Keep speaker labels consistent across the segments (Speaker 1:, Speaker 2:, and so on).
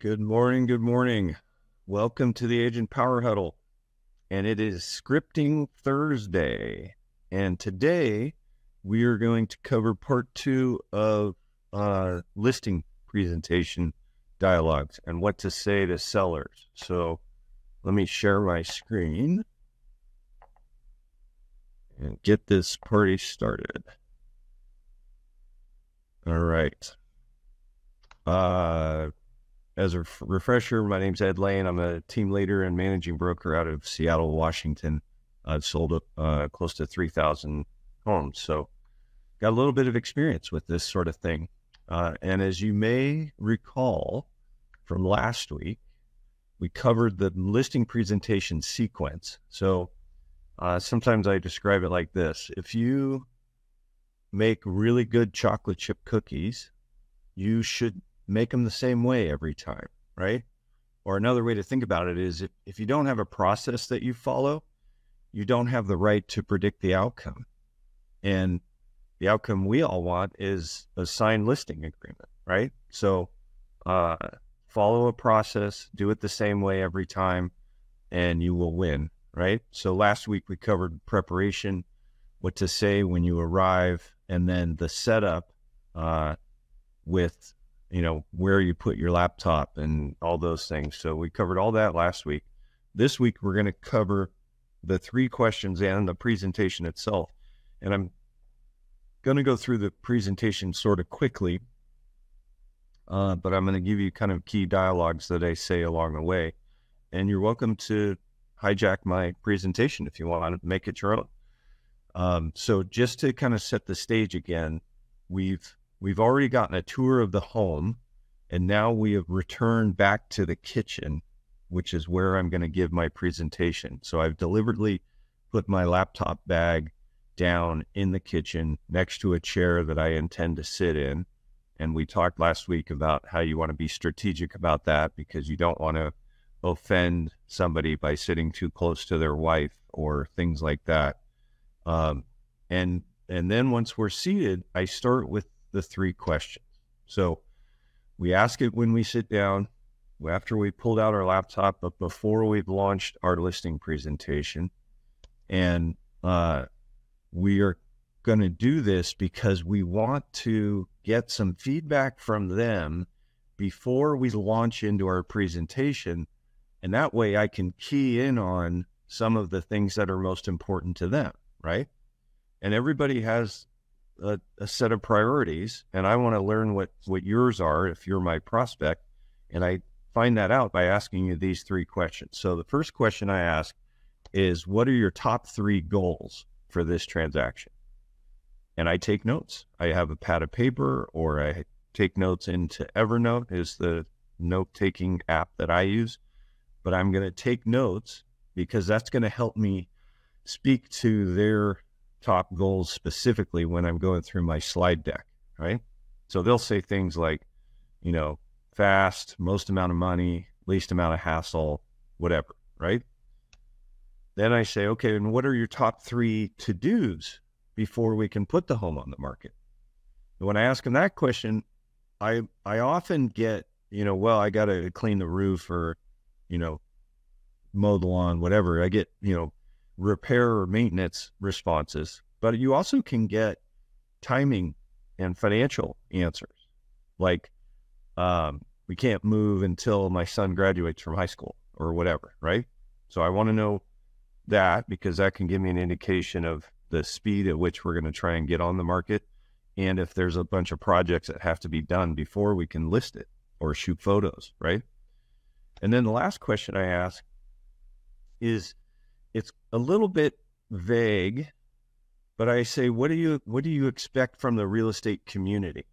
Speaker 1: Good morning. Good morning. Welcome to the Agent Power Huddle. And it is Scripting Thursday. And today we are going to cover part 2 of listing presentation dialogues and what to say to sellers. So let me share my screen and get this party started. All right. As a refresher, my name's Ed Laine. I'm a team leader and managing broker out of Seattle, Washington. I've sold close to 3,000 homes, so got a little bit of experience with this sort of thing. And as you may recall from last week, we covered the listing presentation sequence. So sometimes I describe it like this. If you make really good chocolate chip cookies, you should make them the same way every time, right? Or another way to think about it is if you don't have a process that you follow, you don't have the right to predict the outcome. And the outcome we all want is a signed listing agreement, right? So follow a process, do it the same way every time, and you will win, right? So last week we covered preparation, what to say when you arrive, and then the setup with where you put your laptop and all those things. So we covered all that last week. This week, we're going to cover the 3 questions and the presentation itself. And I'm going to go through the presentation sort of quickly, but I'm going to give you kind of key dialogues that I say along the way. And you're welcome to hijack my presentation if you want to make it your own. So just to kind of set the stage again, We've already gotten a tour of the home, and now we have returned back to the kitchen, which is where I'm going to give my presentation. So I've deliberately put my laptop bag down in the kitchen next to a chair that I intend to sit in. And we talked last week about how you want to be strategic about that because you don't want to offend somebody by sitting too close to their wife or things like that. And then once we're seated, I start with the 3 questions. So we ask it when we sit down, after we pulled out our laptop, but before we've launched our listing presentation. And we are going to do this because we want to get some feedback from them before we launch into our presentation. And that way I can key in on some of the things that are most important to them, right? And everybody has a set of priorities, and I want to learn what yours are if you're my prospect. And I find that out by asking you these 3 questions. So the first question I ask is, what are your top 3 goals for this transaction? And I take notes. I have a pad of paper, or I take notes into Evernote, is the note-taking app that I use. But I'm going to take notes because that's going to help me speak to their top goals specifically when I'm going through my slide deck, right? So they'll say things like, fast, most amount of money, least amount of hassle, whatever, right? Then I say, okay, and what are your top 3 to-dos before we can put the home on the market? And when I ask them that question, I often get, well, I got to clean the roof or, mow the lawn, whatever. I get, repair or maintenance responses, but you also can get timing and financial answers. Like, we can't move until my son graduates from high school or whatever, right? So I want to know that because that can give me an indication of the speed at which we're going to try and get on the market. And if there's a bunch of projects that have to be done before we can list it or shoot photos, right? And then the last question I ask is, it's a little bit vague, but I say, what do you expect from the real estate community?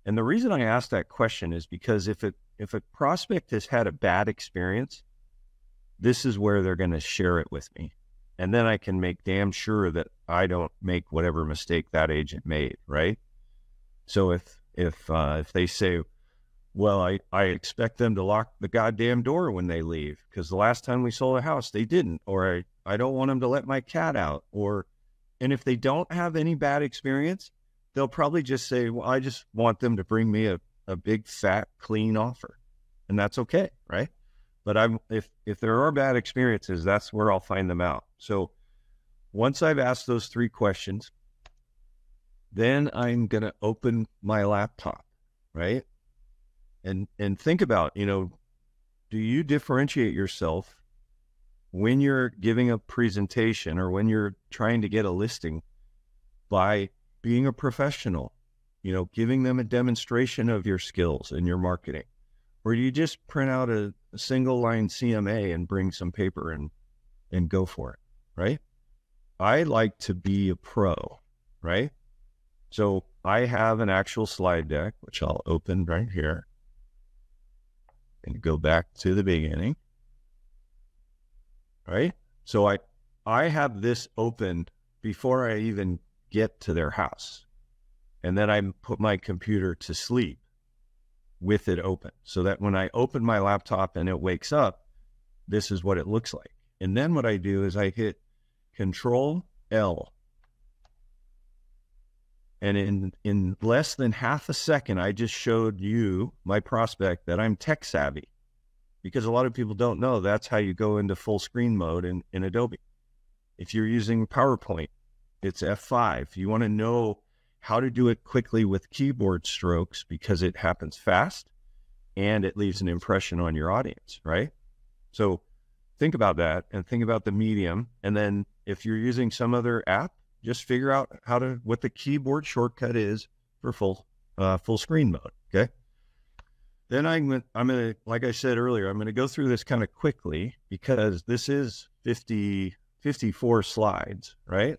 Speaker 1: And the reason I ask that question is because if a prospect has had a bad experience, this is where they're going to share it with me. And then I can make damn sure that I don't make whatever mistake that agent made, right? So if they say, well, I expect them to lock the goddamn door when they leave because the last time we sold a house, they didn't. Or I don't want them to let my cat out. And if they don't have any bad experience, they'll probably just say, well, I just want them to bring me a big, fat, clean offer. and that's okay, right? But if there are bad experiences, that's where I'll find them out. So once I've asked those 3 questions, then I'm going to open my laptop, right? And think about, do you differentiate yourself when you're giving a presentation or when you're trying to get a listing by being a professional, giving them a demonstration of your skills and your marketing? Or do you just print out a single line CMA and bring some paper and go for it, right? I like to be a pro, right? So I have an actual slide deck, which I'll open right here and go back to the beginning, right? So I have this open before I even get to their house. And then I put my computer to sleep with it open, so that when I open my laptop and it wakes up, this is what it looks like. And then what I do is I hit Control L. And in less than half a second, I just showed you, my prospect, that I'm tech savvy, because a lot of people don't know that's how you go into full screen mode in Adobe. If you're using PowerPoint, it's F5. You want to know how to do it quickly with keyboard strokes because it happens fast and it leaves an impression on your audience, right? So think about that and think about the medium. And then if you're using some other app, just figure out what the keyboard shortcut is for full screen mode. Okay. Then I'm gonna, like I said earlier, I'm gonna go through this kind of quickly because this is 54 slides, right?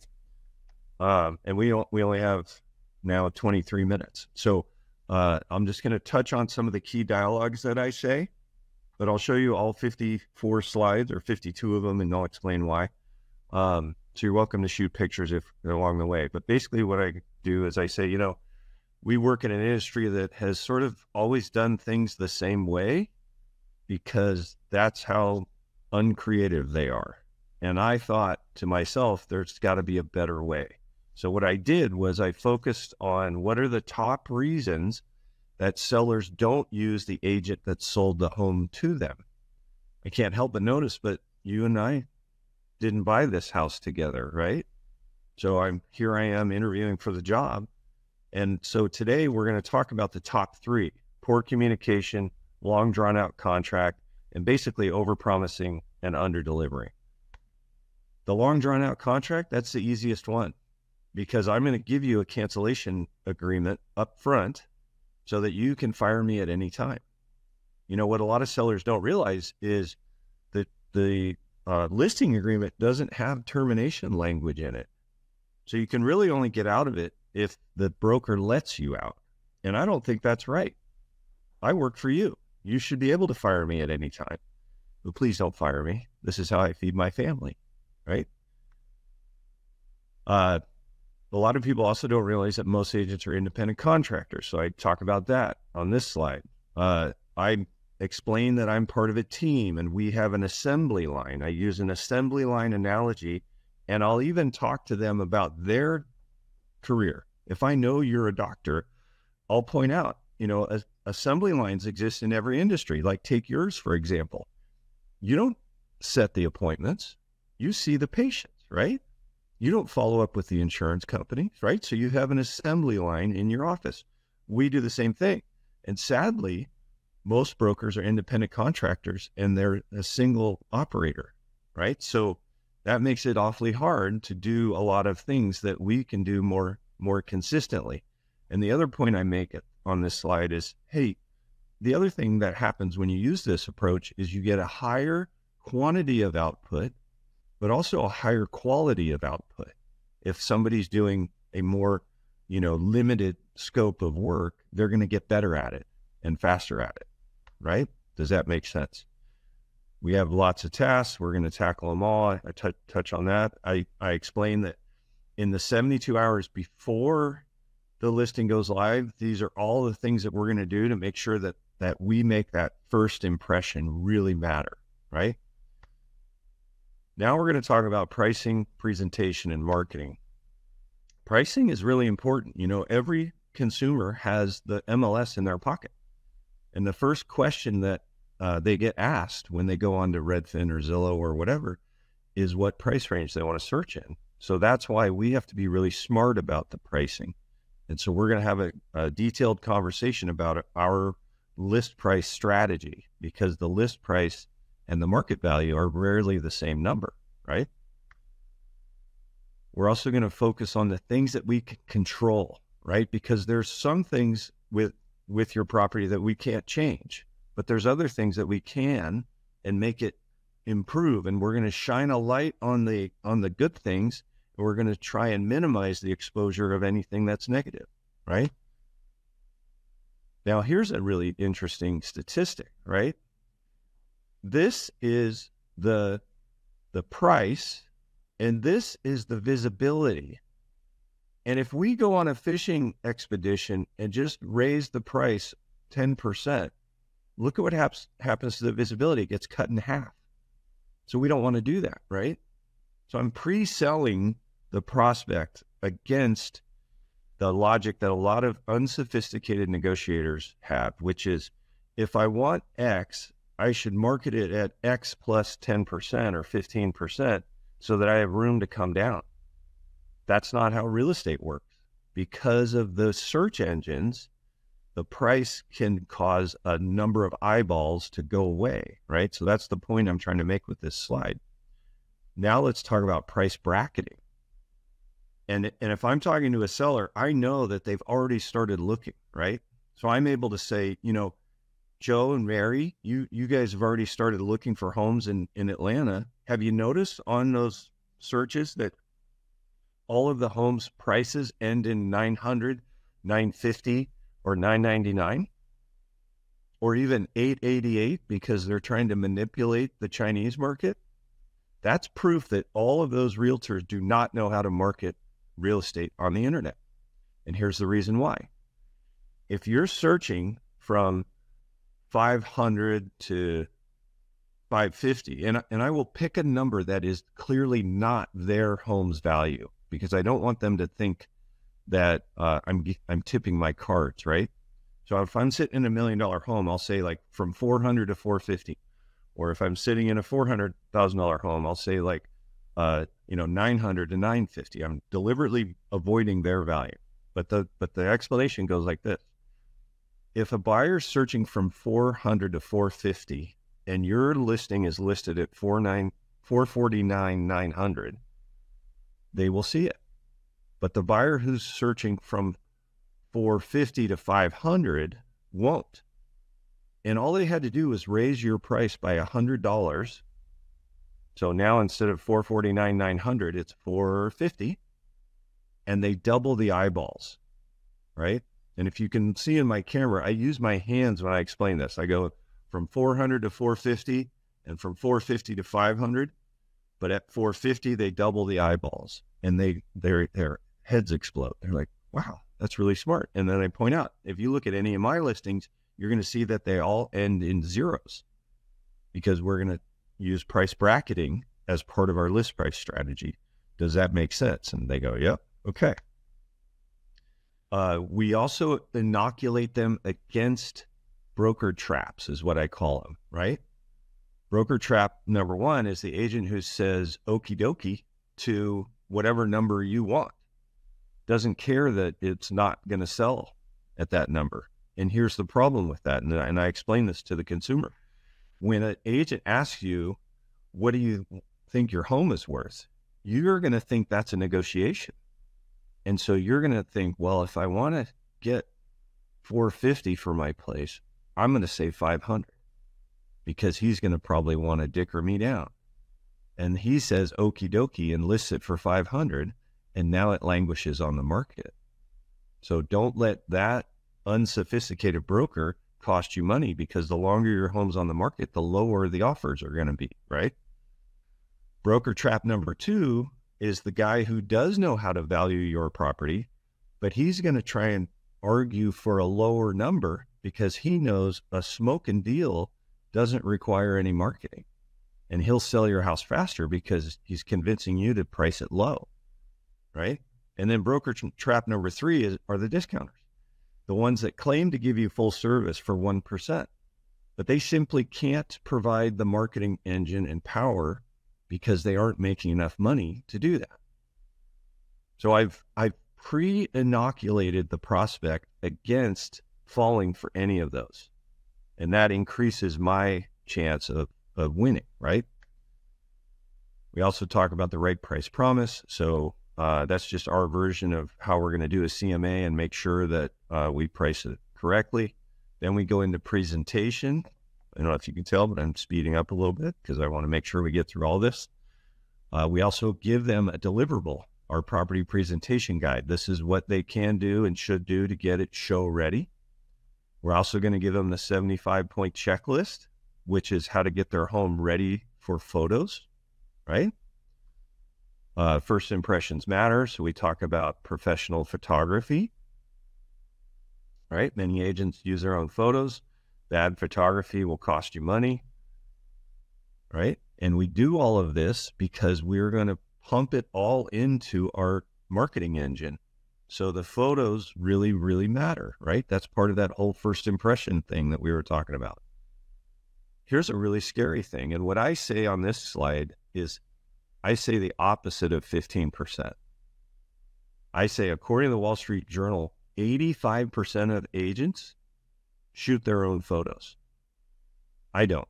Speaker 1: And we only have now 23 minutes. So I'm just gonna touch on some of the key dialogues that I say, but I'll show you all 54 slides or 52 of them, and I'll explain why. So you're welcome to shoot pictures if along the way. But basically what I do is I say, we work in an industry that has sort of always done things the same way because that's how uncreative they are. And I thought to myself, there's got to be a better way. So what I did was I focused on what are the top reasons that sellers don't use the agent that sold the home to them. I can't help but notice, but you and I didn't buy this house together, right? So I am interviewing for the job. And so today we're going to talk about the top 3: poor communication, long drawn out contract, and basically overpromising and under-delivering. The long drawn out contract, that's the easiest one because I'm going to give you a cancellation agreement up front so that you can fire me at any time. What a lot of sellers don't realize is that the listing agreement doesn't have termination language in it. So you can really only get out of it if the broker lets you out. And I don't think that's right. I work for you. You should be able to fire me at any time. But please don't fire me. This is how I feed my family, right? A lot of people also don't realize that most agents are independent contractors. So I talk about that on this slide. I explain that I'm part of a team and we have an assembly line. I use an assembly line analogy, and I'll even talk to them about their career. If I know you're a doctor, I'll point out, assembly lines exist in every industry. Like take yours, for example. You don't set the appointments. You see the patients, right? You don't follow up with the insurance company, right? So you have an assembly line in your office. We do the same thing. And sadly, most brokers are independent contractors and they're a single operator, right? So that makes it awfully hard to do a lot of things that we can do more consistently. And the other point I make on this slide is, hey, the other thing that happens when you use this approach is you get a higher quantity of output, but also a higher quality of output. If somebody's doing a more, limited scope of work, they're going to get better at it and faster at it, right? Does that make sense? We have lots of tasks. We're going to tackle them all. I touch on that. I explain that in the 72 hours before the listing goes live, these are all the things that we're going to do to make sure that we make that first impression really matter, right? Now we're going to talk about pricing, presentation, and marketing. Pricing is really important. Every consumer has the MLS in their pocket. And the first question that they get asked when they go on to Redfin or Zillow or whatever, is what price range they want to search in. So that's why we have to be really smart about the pricing. And so we're going to have a detailed conversation about our list price strategy, because the list price and the market value are rarely the same number, right? We're also going to focus on the things that we can control, right? Because there's some things with your property that we can't change, but there's other things that we can and make it improve. And we're going to shine a light on the good things, and we're going to try and minimize the exposure of anything that's negative, right? Now, here's a really interesting statistic, right? This is the price, and this is the visibility. And if we go on a fishing expedition and just raise the price 10%, look at what happens to the visibility. It gets cut in half. So we don't want to do that, right? So I'm pre-selling the prospect against the logic that a lot of unsophisticated negotiators have, which is, if I want X, I should market it at X plus 10% or 15% so that I have room to come down. That's not how real estate works. Because of the search engines, the price can cause a number of eyeballs to go away, right? So that's the point I'm trying to make with this slide. Now let's talk about price bracketing. And if I'm talking to a seller, I know that they've already started looking, right? So I'm able to say, you know, Joe and Mary, you guys have already started looking for homes in Atlanta. Have you noticed on those searches that all of the homes prices end in 900, 950, or 999? Or even 888 because they're trying to manipulate the Chinese market? That's proof that all of those realtors do not know how to market real estate on the internet. And here's the reason why. If you're searching from 500 to 550, and I will pick a number that is clearly not their home's value, because I don't want them to think that I'm tipping my cards, right? So if I'm sitting in $1 million home, I'll say like from 400 to 450. Or if I'm sitting in a $400,000 home, I'll say like 900 to 950. I'm deliberately avoiding their value. But the explanation goes like this. If a buyer's searching from 400 to 450 and your listing is listed at 449, 900, they will see it. But the buyer who's searching from 450 to 500 won't. And all they had to do was raise your price by $100. So now instead of 449, 900, it's 450, and they double the eyeballs, right? And if you can see in my camera, I use my hands when I explain this. I go from 400 to 450 and from 450 to 500, but at 450, they double the eyeballs, and their heads explode. They're like, wow, that's really smart. And then I point out, if you look at any of my listings, you're going to see that they all end in zeros, because we're going to use price bracketing as part of our list price strategy. Does that make sense? And they go, yep, okay. We also inoculate them against broker traps, is what I call them, right? Broker trap number one is the agent who says okie dokie to whatever number you want. Doesn't care that it's not going to sell at that number. And here's the problem with that. And I explain this to the consumer. When an agent asks you, what do you think your home is worth? You're going to think that's a negotiation. And so you're going to think, well, if I want to get 450 for my place, I'm going to say 500, because he's going to probably want to dicker me down. And he says okie dokie and lists it for 500, and now it languishes on the market. So don't let that unsophisticated broker cost you money, because the longer your home's on the market, the lower the offers are going to be, right? Broker trap number two is the guy who does know how to value your property, but he's going to try and argue for a lower number because he knows a smoke and deal doesn't require any marketing. And he'll sell your house faster because he's convincing you to price it low, right? And then broker trap number three are the discounters. The ones that claim to give you full service for 1%. but they simply can't provide the marketing engine and power because they aren't making enough money to do that. So I've pre-inoculated the prospect against falling for any of those. And that increases my chance of winning, right? We also talk about the right price promise. So that's just our version of how we're going to do a CMA and make sure that we price it correctly. Then we go into presentation. I don't know if you can tell, but I'm speeding up a little bit because I want to make sure we get through all this. We also give them a deliverable, our property presentation guide. This is what they can do and should do to get it show ready. We're also going to give them the 75-point checklist, which is how to get their home ready for photos, right? First impressions matter. So we talk about professional photography, right? Many agents use their own photos. Bad photography will cost you money, right? And we do all of this because we're going to pump it all into our marketing engine. So the photos really, really matter, right? That's part of that whole first impression thing that we were talking about. Here's a really scary thing. And what I say on this slide is I say the opposite of 15%. I say, according to the Wall Street Journal, 85% of agents shoot their own photos. I don't.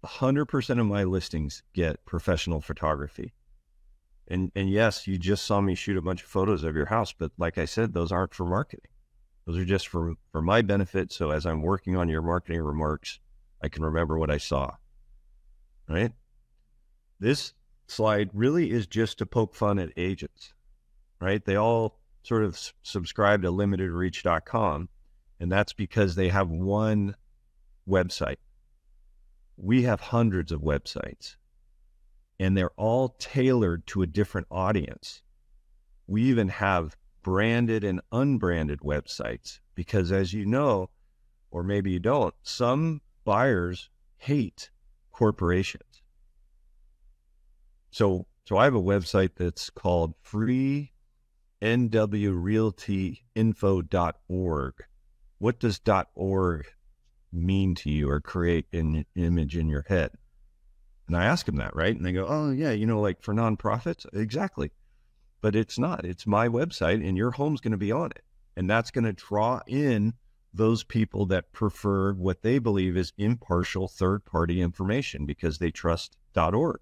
Speaker 1: 100% of my listings get professional photography. And yes, you just saw me shoot a bunch of photos of your house, but like I said, those aren't for marketing. Those are just for my benefit. So as I'm working on your marketing remarks, I can remember what I saw, right? This slide really is just to poke fun at agents, right? They all sort of subscribe to limitedreach.com, and that's because they have one website. We have hundreds of websites, and they're all tailored to a different audience. We even have branded and unbranded websites because, as you know, or maybe you don't, some buyers hate corporations. So I have a website that's called freenwrealtyinfo.org. What does .org mean to you or create an image in your head? And I ask them that, right? And they go, oh yeah, like for nonprofits? Exactly. But it's not. It's my website and your home's going to be on it. And that's going to draw in those people that prefer what they believe is impartial third-party information because they trust .org.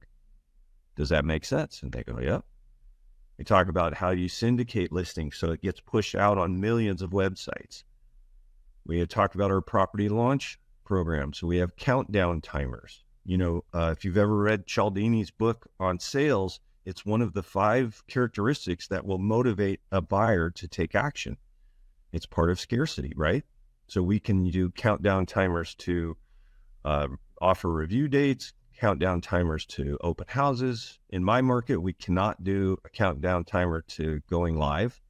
Speaker 1: Does that make sense? And they go, yeah. We talk about how you syndicate listings so it gets pushed out on millions of websites. We had talked about our property launch program. So we have countdown timers. If you've ever read Cialdini's book on sales, it's one of the 5 characteristics that will motivate a buyer to take action. It's part of scarcity, right? So we can do countdown timers to offer review dates, countdown timers to open houses. In my market, we cannot do a countdown timer to going live.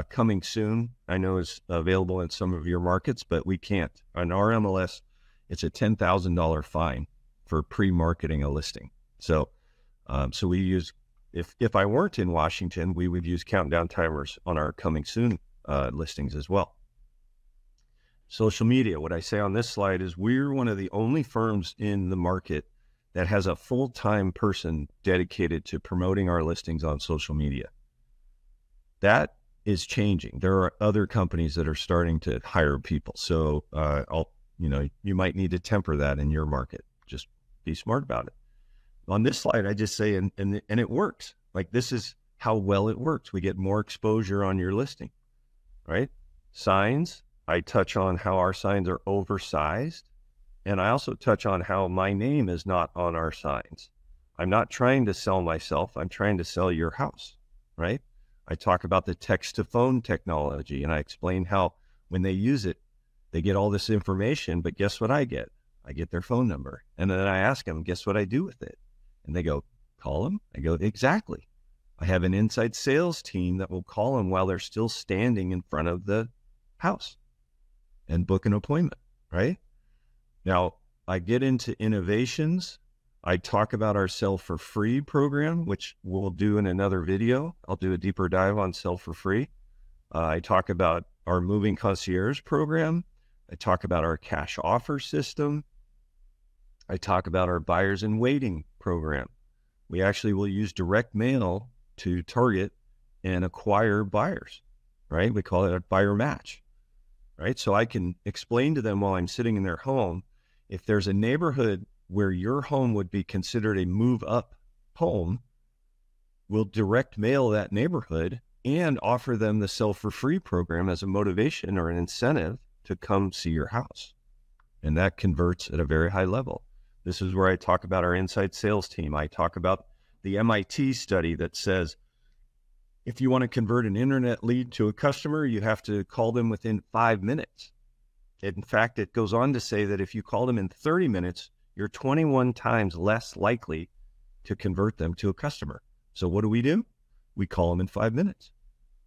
Speaker 1: Coming soon, I know is available in some of your markets, but we can't. On our MLS, it's a $10,000 fine for pre-marketing a listing. So we use, if I weren't in Washington, we would use countdown timers on our coming soon listings as well. Social media, what I say on this slide is we're one of the only firms in the market that has a full-time person dedicated to promoting our listings on social media. That is changing. There are other companies that are starting to hire people. So you might need to temper that in your market. Just be smart about it. On this slide, I just say, and it works. Like, this is how well it works. We get more exposure on your listing, right? Signs, I touch on how our signs are oversized. And I also touch on how my name is not on our signs. I'm not trying to sell myself. I'm trying to sell your house, right? I talk about the text to phone technology, and I explain how when they use it, they get all this information, but guess what I get? I get their phone number. And then I ask them, guess what I do with it? And they go, call them? I go, exactly. I have an inside sales team that will call them while they're still standing in front of the house and book an appointment, right? Now, I get into innovations. I talk about our Sell for Free program, which we'll do in another video. I'll do a deeper dive on Sell for Free. I talk about our Moving Concierge program. I talk about our cash offer system. I talk about our buyers in waiting program. We actually will use direct mail to target and acquire buyers, right? We call it a buyer match, right? So I can explain to them while I'm sitting in their home, if there's a neighborhood where your home would be considered a move up home, we'll direct mail that neighborhood and offer them the sell for free program as a motivation or an incentive to come see your house. And that converts at a very high level. This is where I talk about our inside sales team. I talk about the MIT study that says, if you want to convert an internet lead to a customer, you have to call them within 5 minutes. In fact, it goes on to say that if you call them in 30 minutes, you're 21 times less likely to convert them to a customer. So what do? We call them in 5 minutes.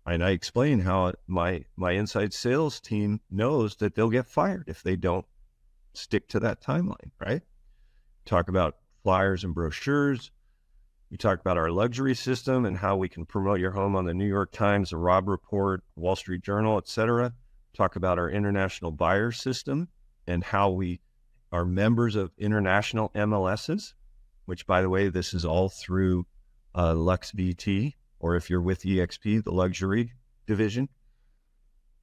Speaker 1: And I explain how my inside sales team knows that they'll get fired if they don't stick to that timeline, right? Talk about flyers and brochures. We talk about our luxury system and how we can promote your home on the New York Times, the Robb Report, Wall Street Journal, etc. Talk about our international buyer system and how we are members of international MLSs, which, by the way, this is all through LuxVT, or if you're with EXP, the luxury division,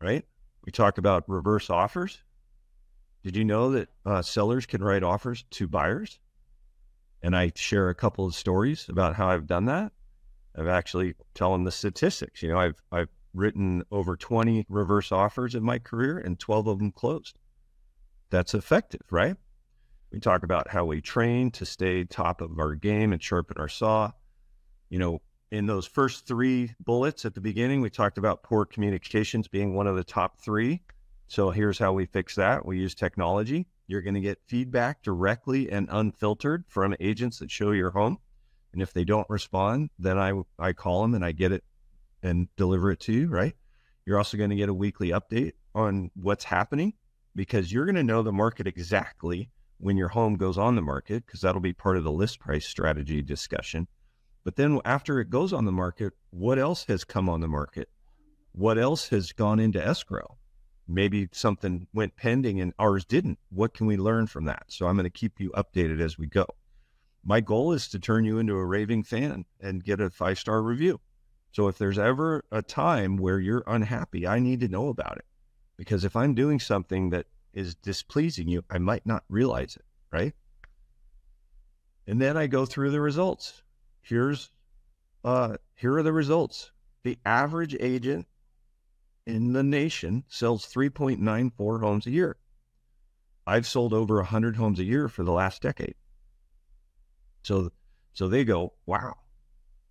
Speaker 1: right? We talk about reverse offers. Did you know that sellers can write offers to buyers? And I share a couple of stories about how I've done that. I've actually tell them the statistics. You know, I've written over 20 reverse offers in my career and 12 of them closed. That's effective, right? We talk about how we train to stay top of our game and sharpen our saw. You know, in those first 3 bullets at the beginning, we talked about poor communications being one of the top 3. So here's how we fix that. We use technology. You're going to get feedback directly and unfiltered from agents that show your home. And if they don't respond, then I call them and I get it and deliver it to you, right? You're also going to get a weekly update on what's happening, because you're going to know the market exactly when your home goes on the market, because that'll be part of the list price strategy discussion. But then after it goes on the market, what else has come on the market? What else has gone into escrow? Maybe something went pending and ours didn't. What can we learn from that? So I'm going to keep you updated as we go. My goal is to turn you into a raving fan and get a 5-star review. So if there's ever a time where you're unhappy, I need to know about it. Because if I'm doing something that is displeasing you, I might not realize it, right? And then I go through the results. Here are the results. The average agent in the nation sells 3.94 homes a year. I've sold over 100 homes a year for the last decade. So they go, wow.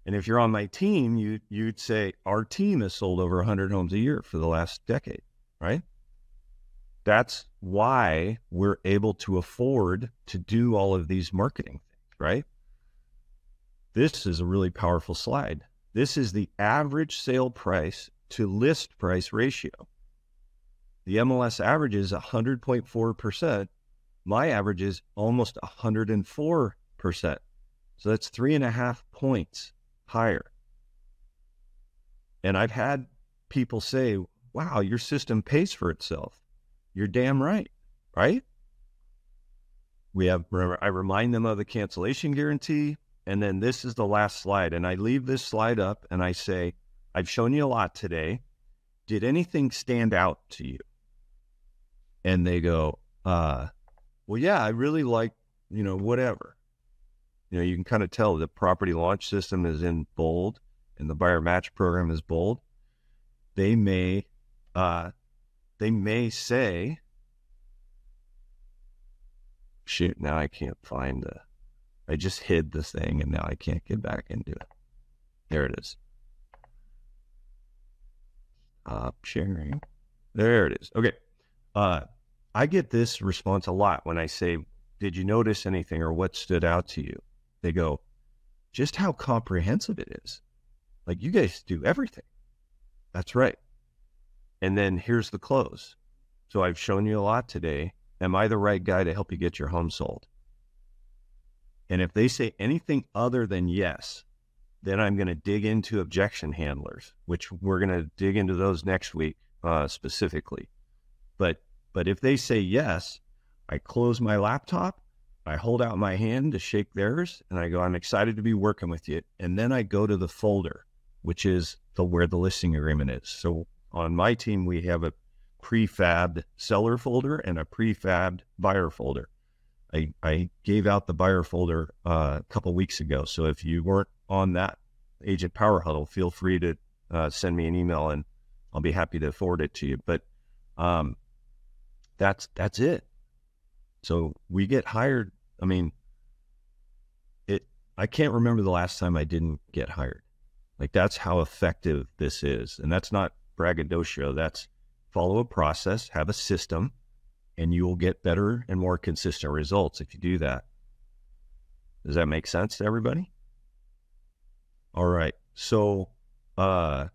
Speaker 1: And if you're on my team, you'd say our team has sold over 100 homes a year for the last decade, right? That's why we're able to afford to do all of these marketing things, right? This is a really powerful slide. This is the average sale price to list price ratio. The MLS average is 100.4%. My average is almost 104%. So that's 3.5 points higher. And I've had people say, wow, your system pays for itself. You're damn right, right? I remind them of the cancellation guarantee. And then this is the last slide. And I leave this slide up and I say, I've shown you a lot today. Did anything stand out to you? And they go, well, yeah, I really like, whatever. You can kind of tell the property launch system is in bold and the buyer match program is bold. They may say, shoot, now I can't find I just hid the thing and now I can't get back into it. There it is. Sharing. There it is. Okay. I get this response a lot when I say, did you notice anything or what stood out to you? They go, just how comprehensive it is. Like, you guys do everything. That's right. And then here's the close. So I've shown you a lot today. Am I the right guy to help you get your home sold? And if they say anything other than yes, then I'm going to dig into objection handlers, which we're going to dig into those next week specifically. But if they say yes, I close my laptop, I hold out my hand to shake theirs, and I go, I'm excited to be working with you. And then I go to the folder, which is where the listing agreement is. So on my team, we have a prefabbed seller folder and a prefabbed buyer folder. I gave out the buyer folder a couple weeks ago. So if you weren't on that Agent Power Huddle, feel free to send me an email and I'll be happy to forward it to you. But that's it. So we get hired. I mean, I can't remember the last time I didn't get hired. Like, that's how effective this is. And that's not braggadocio. That's follow a process, have a system, and you will get better and more consistent results if you do that. Does that make sense to everybody? All right. So I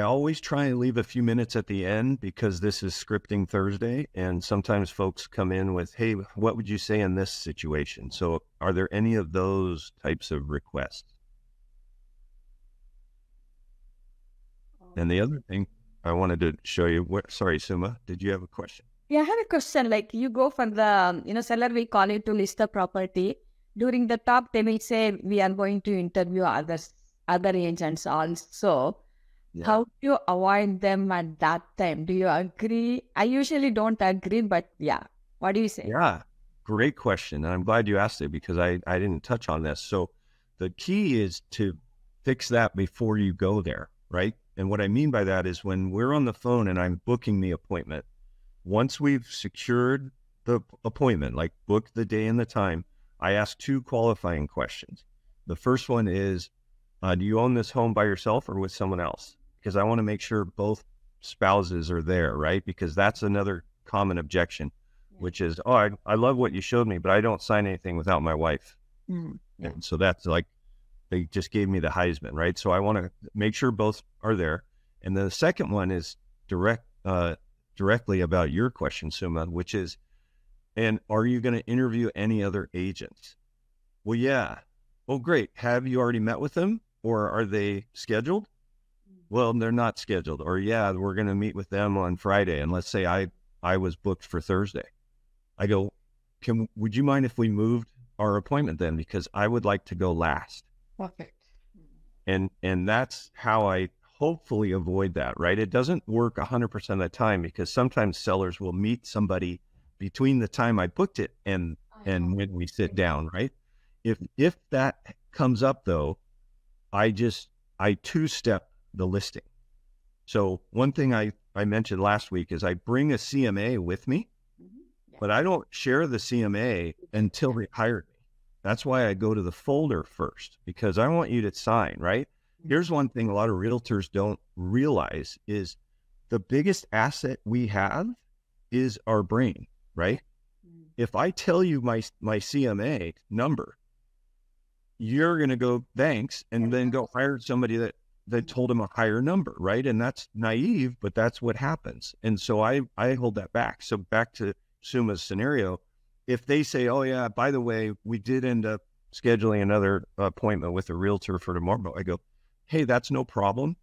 Speaker 1: always try and leave a few minutes at the end because this is scripting Thursday, and sometimes folks come in with, hey, what would you say in this situation? So are there any of those types of requests? And the other thing I wanted to show you, sorry, Suma, did you have a question?
Speaker 2: Yeah, I have a question. Like, you go for the, seller will call you to list the property. During the top, they will say, we are going to interview other agents also. Yeah. How do you avoid them at that time? Do you agree? I usually don't agree, but yeah. What do you say?
Speaker 1: Yeah, great question. And I'm glad you asked it because I didn't touch on this. So the key is to fix that before you go there, right? And what I mean by that is when we're on the phone and I'm booking the appointment, once we've secured the appointment, like booked the day and the time, I ask 2 qualifying questions. The first one is, do you own this home by yourself or with someone else? Because I want to make sure both spouses are there, right? Because that's another common objection, which is, oh, I love what you showed me, but I don't sign anything without my wife. Mm. And so that's like, they just gave me the Heisman, right? So I want to make sure both are there. And the second one is directly about your question, Suma, which is, and are you going to interview any other agents? Well, yeah. Oh, great. Have you already met with them, or are they scheduled? Well, they're not scheduled. Or yeah, we're going to meet with them on Friday. And let's say I was booked for Thursday. I go, would you mind if we moved our appointment then? Because I would like to go last.
Speaker 2: Perfect.
Speaker 1: And that's how I hopefully avoid that, right? It doesn't work 100% of the time because sometimes sellers will meet somebody between the time I booked it and when we sit down, right? If that comes up though, I 2-step the listing. So one thing I mentioned last week is I bring a CMA with me, but I don't share the CMA until they hired me. That's why I go to the folder first, because I want you to sign, right? Here's one thing a lot of realtors don't realize is the biggest asset we have is our brain, right? If I tell you my CMA number, you're going to go, thanks, and then go hire somebody that told him a higher number, right? And that's naive, but that's what happens. And so I hold that back. So back to Suma's scenario, if they say, oh yeah, by the way, we did end up scheduling another appointment with a realtor for tomorrow, I go, hey, that's no problem.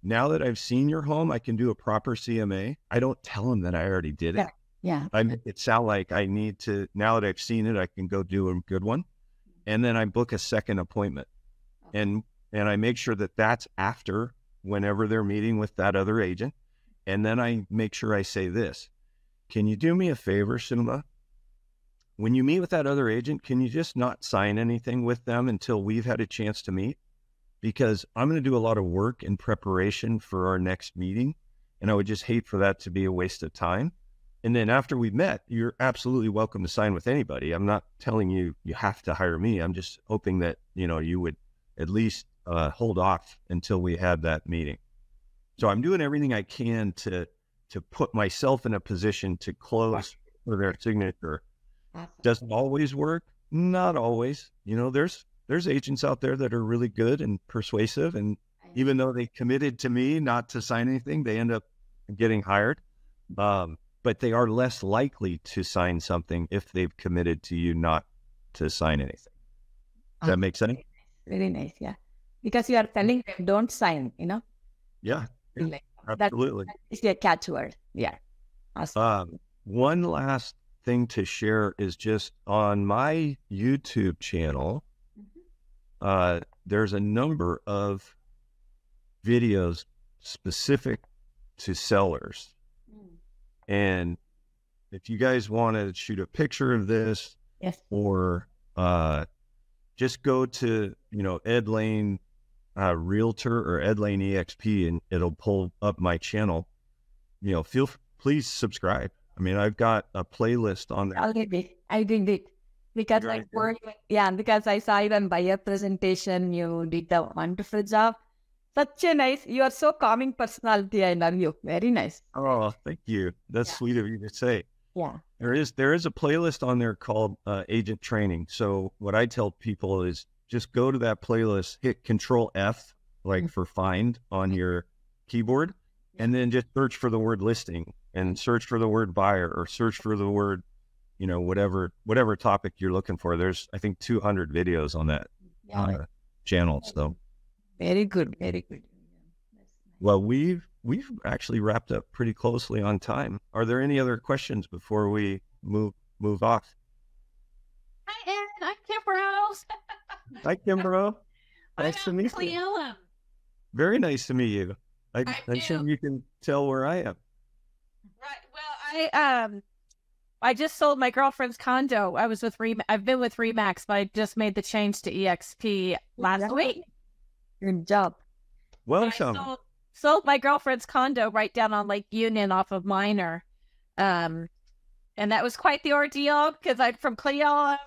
Speaker 1: Now that I've seen your home, I can do a proper CMA. I don't tell them that I already did it.
Speaker 2: Yeah.
Speaker 1: I make it sound like I need to, now that I've seen it, I can go do a good one. And then I book a second appointment. And I make sure that that's after whenever they're meeting with that other agent. And then I make sure I say this, can you do me a favor, Suma? When you meet with that other agent, can you just not sign anything with them until we've had a chance to meet? Because I'm going to do a lot of work in preparation for our next meeting. And I would just hate for that to be a waste of time. And then after we've met, you're absolutely welcome to sign with anybody. I'm not telling you you have to hire me. I'm just hoping that, you would at least hold off until we had that meeting. So I'm doing everything I can to put myself in a position to close for their signature. Doesn't always work. Not always. There's agents out there that are really good and persuasive. And even though they committed to me not to sign anything, they end up getting hired. But they are less likely to sign something if they've committed to you not to sign anything. Does that make sense?
Speaker 2: Very nice. Yeah. Because you are telling them don't sign,
Speaker 1: Yeah. Absolutely.
Speaker 2: It's a catchword. Yeah.
Speaker 1: Awesome. One last thing to share is just on my YouTube channel, there's a number of videos specific to sellers. And if you guys want to shoot a picture of this,
Speaker 2: Yes.
Speaker 1: or just go to, Ed Laine Realtor or Ed Laine EXP, and it'll pull up my channel. Please subscribe. I mean, I've got a playlist on there.
Speaker 2: I did it because because I saw even by your presentation, you did a wonderful job. Such a nice, you are so calming personality. I love you. Very nice.
Speaker 1: Oh, thank you. That's sweet of you to say.
Speaker 2: Yeah.
Speaker 1: There is a playlist on there called Agent Training. So what I tell people is just go to that playlist, hit Control F, like for find on your keyboard, and then just search for the word listing and search for the word buyer or search for the word, whatever topic you're looking for. There's, I think, 200 videos on that channel. So
Speaker 2: very good. Very good.
Speaker 1: Well, we've actually wrapped up pretty closely on time. Are there any other questions before we move off?
Speaker 3: Hi, Ed. I'm Kimbrough.
Speaker 1: Hi, Kimbrough. Nice to meet you. Very nice to meet you. I'm sure you can tell where I am.
Speaker 3: Right. Well, I just sold my girlfriend's condo. I've been with Remax, but I just made the change to EXP last week.
Speaker 2: Good job.
Speaker 3: Welcome. Sold my girlfriend's condo right down on Lake Union off of Minor. And that was quite the ordeal because I'm from Cleola.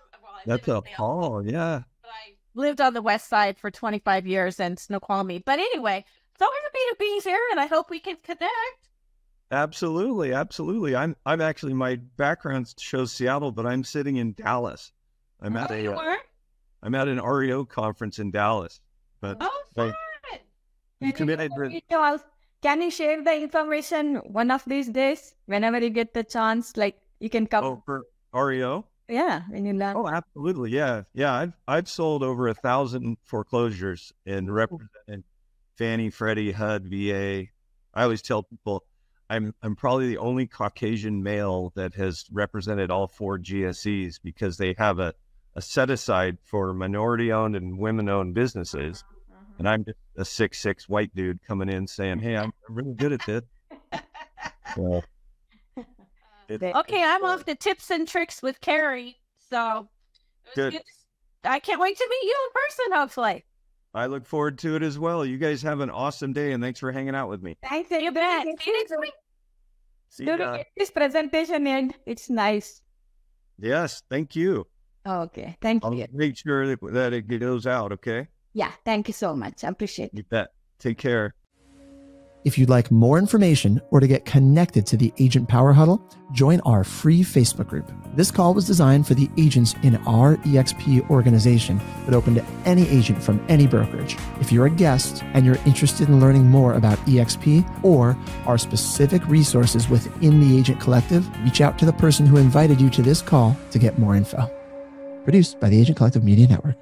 Speaker 1: That's a haul, yeah.
Speaker 3: But I lived on the west side for 25 years in Snoqualmie. But anyway, so happy to be here, and I hope we can connect.
Speaker 1: Absolutely, absolutely. I'm actually, my background shows Seattle, but I'm sitting in Dallas. I'm at an REO conference in Dallas. But
Speaker 3: fun.
Speaker 2: Can you share the information one of these days whenever you get the chance? Like you can come.
Speaker 1: Oh, for REO?
Speaker 2: Yeah, when you learn.
Speaker 1: Oh, absolutely. Yeah. I've sold over 1,000 foreclosures and represented Fannie, Freddie, HUD, VA. I always tell people I'm probably the only Caucasian male that has represented all 4 GSEs because they have a set aside for minority owned and women owned businesses. And I'm just a 6'6" white dude coming in saying, "Hey, I'm really good at this." Well,
Speaker 3: okay, I'm off to tips and tricks with Carrie. So good. I can't wait to meet you in person, hopefully.
Speaker 1: I look forward to it as well. You guys have an awesome day, and thanks for hanging out with me.
Speaker 2: Thanks, you bet.
Speaker 1: See you.
Speaker 2: This presentation, and it's nice.
Speaker 1: Yes, thank you.
Speaker 2: Okay, thank you.
Speaker 1: I'll make sure that it goes out, okay?
Speaker 2: Yeah, thank you so much. I appreciate it.
Speaker 1: You bet. Take care.
Speaker 4: If you'd like more information or to get connected to the Agent Power Huddle, join our free Facebook group. This call was designed for the agents in our EXP organization, but open to any agent from any brokerage. If you're a guest and you're interested in learning more about EXP or our specific resources within the Agent Collective, reach out to the person who invited you to this call to get more info. Produced by the Agent Collective Media Network.